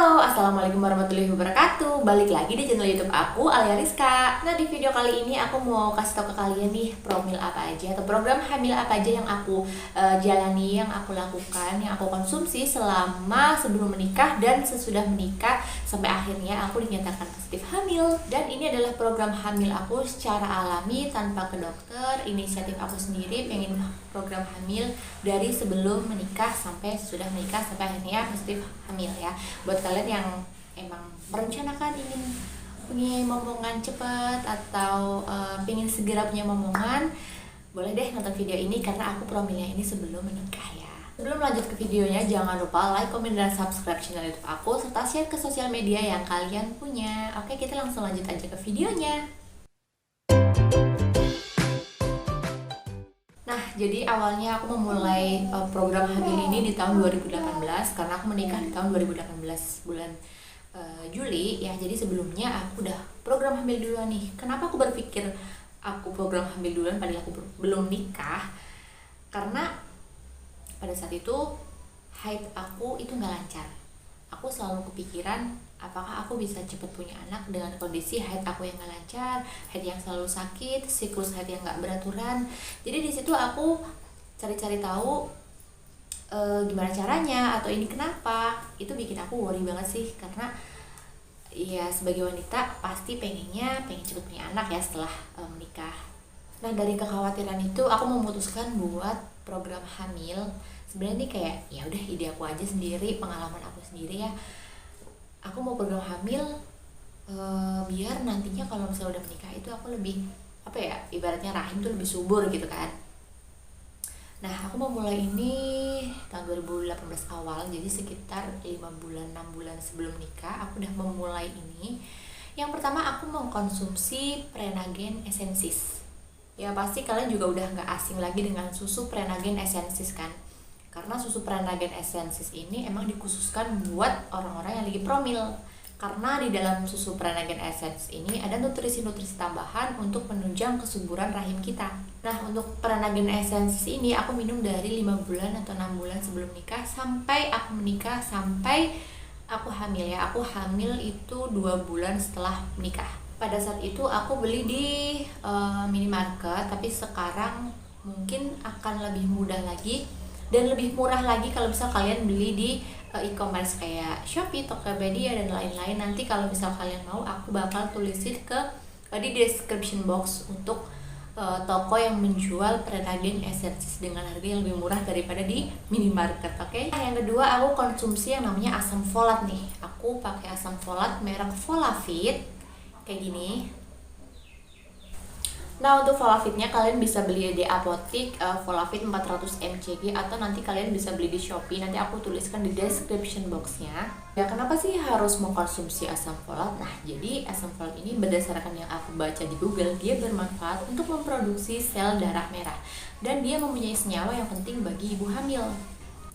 Halo, Assalamualaikum warahmatullahi wabarakatuh. Balik lagi di channel YouTube aku, Alia Rizka. Nah, di video kali ini aku mau kasih tau ke kalian nih promil apa aja atau program hamil apa aja yang aku jalani, yang aku lakukan, yang aku konsumsi selama sebelum menikah dan sesudah menikah sampai akhirnya aku dinyatakan positif hamil. Dan ini adalah program hamil aku secara alami tanpa ke dokter, inisiatif aku sendiri pengen program hamil dari sebelum menikah sampai sudah menikah sampai akhirnya positif hamil ya. Buat kalian yang emang merencanakan ingin punya momongan cepat atau ingin segera punya momongan, boleh deh nonton video ini karena aku promilnya ini sebelum menikah ya. Sebelum lanjut ke videonya, jangan lupa like, komen, dan subscribe channel YouTube aku serta share ke sosial media yang kalian punya. Oke, kita langsung lanjut aja ke videonya. Nah, jadi awalnya aku memulai program hamil ini di tahun 2018 karena aku menikah di tahun 2018 bulan Juli ya. Jadi sebelumnya aku udah program hamil duluan nih. Kenapa aku berpikir aku program hamil duluan padahal aku belum nikah? Karena pada saat itu haid aku itu nggak lancar. Aku selalu kepikiran apakah aku bisa cepat punya anak dengan kondisi haid aku yang nggak lancar, haid yang selalu sakit, siklus haid yang nggak beraturan. Jadi di situ aku cari-cari tahu gimana caranya atau ini kenapa. Itu bikin aku worry banget sih, karena ya sebagai wanita pasti pengen cepat punya anak ya setelah menikah. Nah, dari kekhawatiran itu aku memutuskan buat program hamil. Sebenarnya ini kayak ya udah ide aku aja sendiri, pengalaman aku sendiri ya. Aku mau program hamil biar nantinya kalau misalnya udah menikah itu aku lebih ibaratnya rahim tuh lebih subur gitu kan. Nah, aku memulai ini tahun 2018 awal, jadi sekitar 5 bulan 6 bulan sebelum nikah aku udah memulai ini. Yang pertama, aku mengkonsumsi Prenagen Essensis. Ya pasti kalian juga udah gak asing lagi dengan susu Prenagen Essensis kan, karena susu Prenagen Essensis ini emang dikhususkan buat orang-orang yang lagi promil. Karena di dalam susu Prenagen Essensis ini ada nutrisi-nutrisi tambahan untuk menunjang kesuburan rahim kita. Nah, untuk Prenagen Essensis ini aku minum dari 5 bulan atau 6 bulan sebelum nikah sampai aku menikah, sampai aku hamil ya. Aku hamil itu 2 bulan setelah menikah. Pada saat itu aku beli di minimarket, tapi sekarang mungkin akan lebih mudah lagi dan lebih murah lagi kalau misal kalian beli di e-commerce kayak Shopee, Tokopedia, dan lain-lain. Nanti kalau misal kalian mau, aku bakal tulisin di description box untuk toko yang menjual Prenagen Essensis dengan harga yang lebih murah daripada di minimarket. Oke. Yang kedua, aku konsumsi yang namanya asam folat nih. Aku pakai asam folat merek Volafit kayak gini. Nah, untuk Volafitnya kalian bisa beli di apotik Volafit 400 mcg atau nanti kalian bisa beli di Shopee. Nanti aku tuliskan di description boxnya. Ya, kenapa sih harus mengkonsumsi asam folat? Nah, jadi asam folat ini berdasarkan yang aku baca di Google, dia bermanfaat untuk memproduksi sel darah merah dan dia mempunyai senyawa yang penting bagi ibu hamil.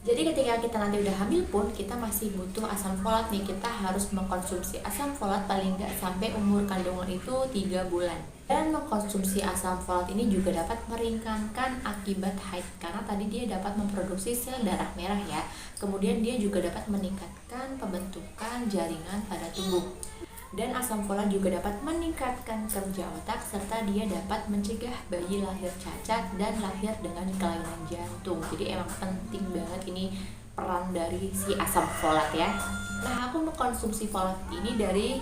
Jadi ketika kita nanti udah hamil pun kita masih butuh asam folat nih. Kita harus mengkonsumsi asam folat paling nggak sampai umur kandungan itu 3 bulan. Dan mengkonsumsi asam folat ini juga dapat meringankan akibat haid karena tadi dia dapat memproduksi sel darah merah ya. Kemudian dia juga dapat meningkatkan pembentukan jaringan pada tubuh. Dan asam folat juga dapat meningkatkan kerja otak serta dia dapat mencegah bayi lahir cacat dan lahir dengan kelainan jantung. Jadi emang penting banget ini peran dari si asam folat ya. Nah, aku mengkonsumsi folat ini dari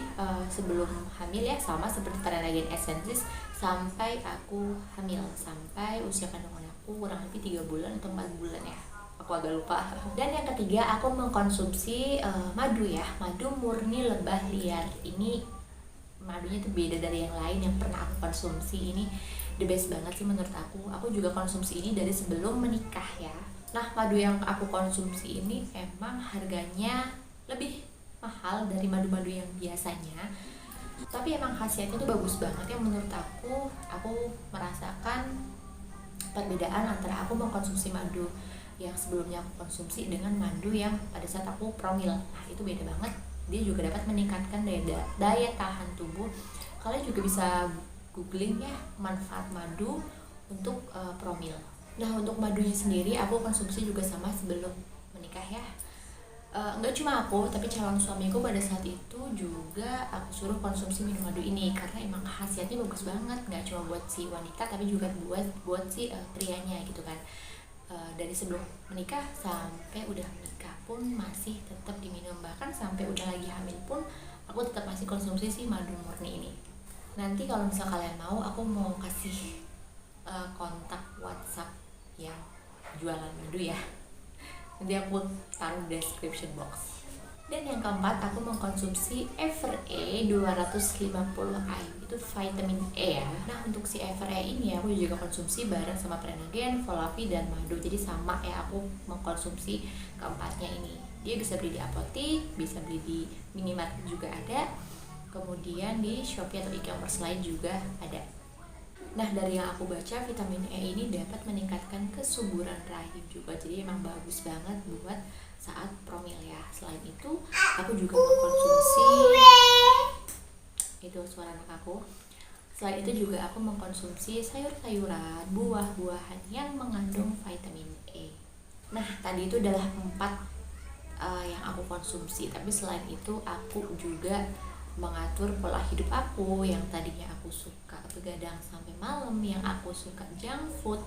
sebelum hamil ya, sama seperti Prenagen Essensis sampai aku hamil, sampai usia kandungan aku kurang lebih 3 bulan atau 4 bulan ya. Aku agak lupa. Dan yang ketiga, aku mengkonsumsi madu ya, madu murni lebah liar. Ini madunya tuh beda dari yang lain yang pernah aku konsumsi. Ini the best banget sih menurut aku. Aku juga konsumsi ini dari sebelum menikah ya. Nah, madu yang aku konsumsi ini emang harganya lebih mahal dari madu-madu yang biasanya, tapi emang khasiatnya tuh bagus banget ya menurut aku. Aku merasakan perbedaan antara aku mengkonsumsi madu yang sebelumnya aku konsumsi dengan madu yang pada saat aku promil. Nah, itu beda banget. Dia juga dapat meningkatkan daya tahan tubuh. Kalian juga bisa googling ya manfaat madu untuk promil. Nah, untuk madunya sendiri aku konsumsi juga sama sebelum menikah ya. Nggak cuma aku, tapi calon suamiku pada saat itu juga aku suruh konsumsi minum madu ini karena emang khasiatnya bagus banget, nggak cuma buat si wanita tapi juga buat si prianya gitu kan. Dari sebelum menikah sampai udah menikah pun masih tetap diminum, bahkan sampai udah lagi hamil pun aku tetap masih konsumsi si madu murni ini. Nanti kalau misal kalian mau, aku mau kasih kontak WhatsApp yang jualan madu ya, nanti aku taruh di description box. Dan yang keempat, aku mengkonsumsi EverE 250 IU, itu vitamin E ya. Nah untuk si EverE ini aku juga konsumsi bareng sama Prenagen, Volavi, dan madu. Jadi sama ya, aku mengkonsumsi keempatnya ini. Dia bisa beli di apotik, bisa beli di minimarket juga ada, kemudian di Shopee atau e-commerce lain juga ada. Nah dari yang aku baca, vitamin E ini dapat meningkatkan kesuburan rahim juga, jadi emang bagus banget buat saat promil ya. Selain itu aku juga mengkonsumsi, itu suara anak aku. Selain itu juga aku mengkonsumsi sayur-sayuran, buah-buahan yang mengandung vitamin E. Nah tadi itu adalah 4 yang aku konsumsi, tapi selain itu aku juga mengatur pola hidup aku. Yang tadinya aku suka begadang sampai malam, yang aku suka junk food,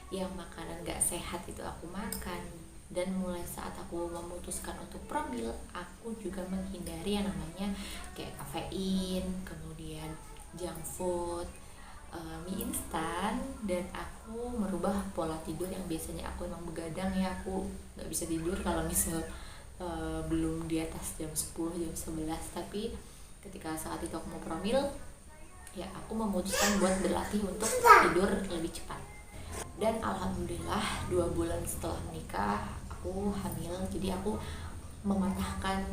yang makanan gak sehat itu aku makan. Dan mulai saat aku memutuskan untuk promil, aku juga menghindari yang namanya kayak kafein, kemudian junk food, mie instan, dan aku merubah pola tidur yang biasanya aku emang begadang ya, aku gak bisa tidur kalau misal belum di atas jam 10, jam 11. Tapi ketika saat itu aku mau promil, ya aku memutuskan buat berlatih untuk tidur lebih cepat. Dan alhamdulillah 2 bulan setelah menikah aku hamil. Jadi aku mematahkan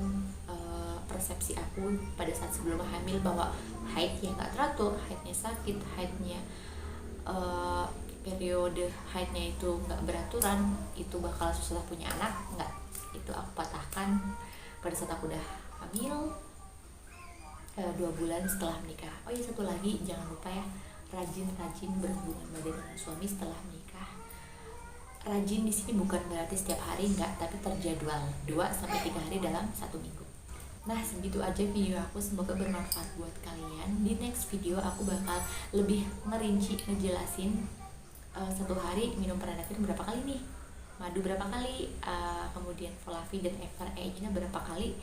persepsi aku pada saat sebelum hamil bahwa haidnya nggak teratur, haidnya sakit, haidnya periode haidnya itu nggak beraturan, itu bakal susah punya anak. Nggak, itu aku patahkan pada saat aku udah hamil 2 bulan setelah menikah. Oh iya, satu lagi, jangan lupa ya, rajin-rajin berhubungan badan dengan suami setelah menikah. Rajin di sini bukan berarti setiap hari, enggak, tapi terjadwal 2-3 hari dalam 1 minggu. Nah segitu aja video aku, semoga bermanfaat buat kalian. Di next video aku bakal lebih ngerinci, ngejelasin 1 hari minum Prenagen berapa kali nih, madu berapa kali, kemudian Volavi dan EverE nya berapa kali.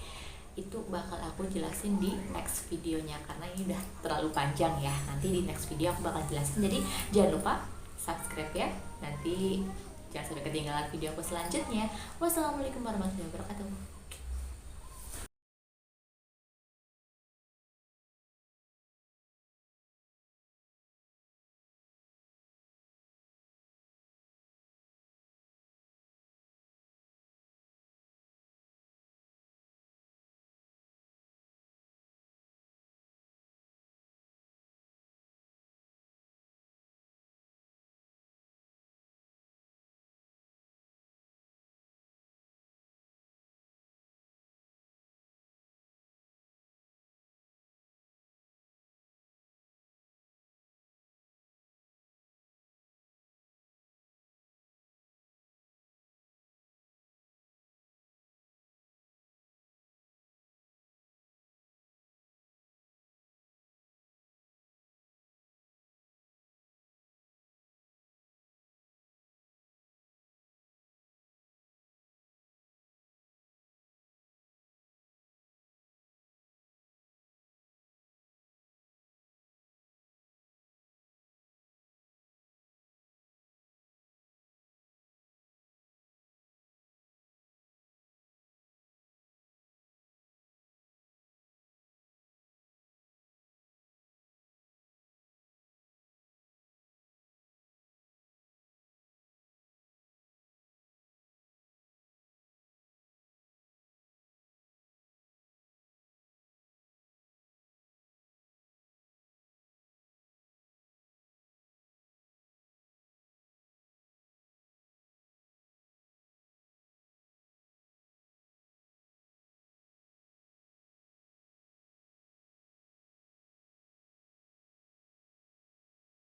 Itu bakal aku jelasin di next videonya karena ini udah terlalu panjang ya. Nanti di next video aku bakal jelasin, jadi jangan lupa subscribe ya, nanti jangan sampai ketinggalan video aku selanjutnya. Wassalamualaikum warahmatullahi wabarakatuh.